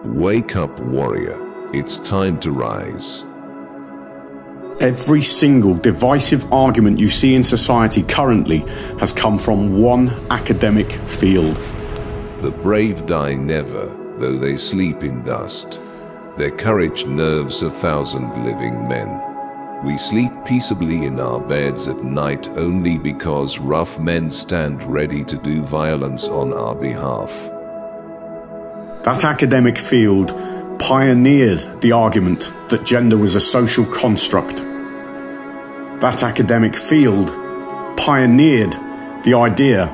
Wake up, warrior. It's time to rise. Every single divisive argument you see in society currently has come from one academic field. The brave die never, though they sleep in dust. Their courage nerves 1,000 living men. We sleep peaceably in our beds at night only because rough men stand ready to do violence on our behalf. That academic field pioneered the argument that gender was a social construct. That academic field pioneered the idea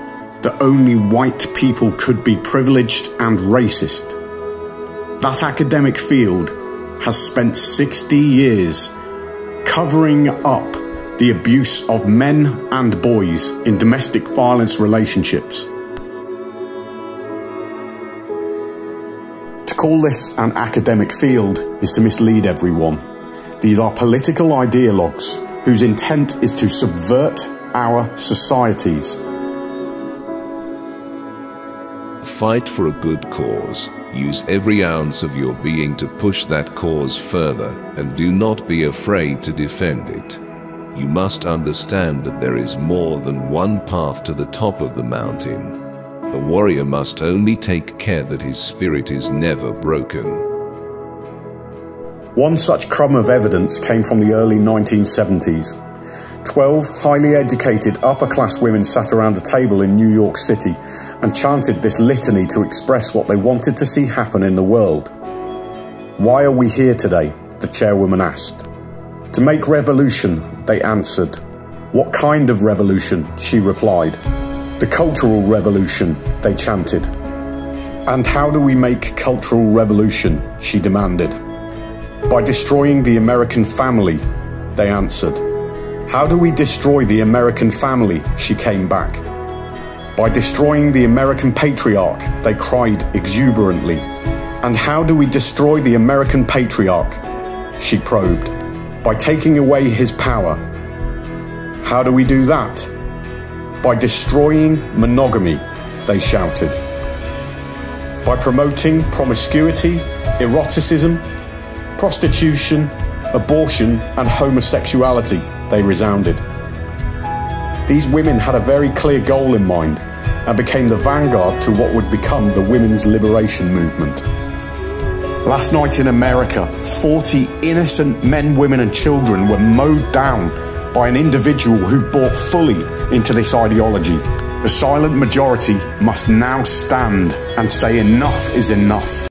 that only white people could be privileged and racist. That academic field has spent 60 years covering up the abuse of men and boys in domestic violence relationships. To call this an academic field is to mislead everyone. These are political ideologues whose intent is to subvert our societies. Fight for a good cause. Use every ounce of your being to push that cause further, and do not be afraid to defend it. You must understand that there is more than one path to the top of the mountain. A warrior must only take care that his spirit is never broken. One such crumb of evidence came from the early 1970s. 12 highly educated upper-class women sat around a table in New York City and chanted this litany to express what they wanted to see happen in the world. "Why are we here today?" the chairwoman asked. "To make revolution," they answered. "What kind of revolution?" she replied. "The cultural revolution," they chanted. "And how do we make cultural revolution?" she demanded. "By destroying the American family," they answered. "How do we destroy the American family?" she came back. "By destroying the American patriarch," they cried exuberantly. "And how do we destroy the American patriarch?" she probed. "By taking away his power." "How do we do that?" "By destroying monogamy," they shouted. "By promoting promiscuity, eroticism, prostitution, abortion, and homosexuality," they resounded. These women had a very clear goal in mind and became the vanguard to what would become the women's liberation movement. Last night in America, 40 innocent men, women, and children were mowed down by an individual who bought fully into this ideology. The silent majority must now stand and say enough is enough.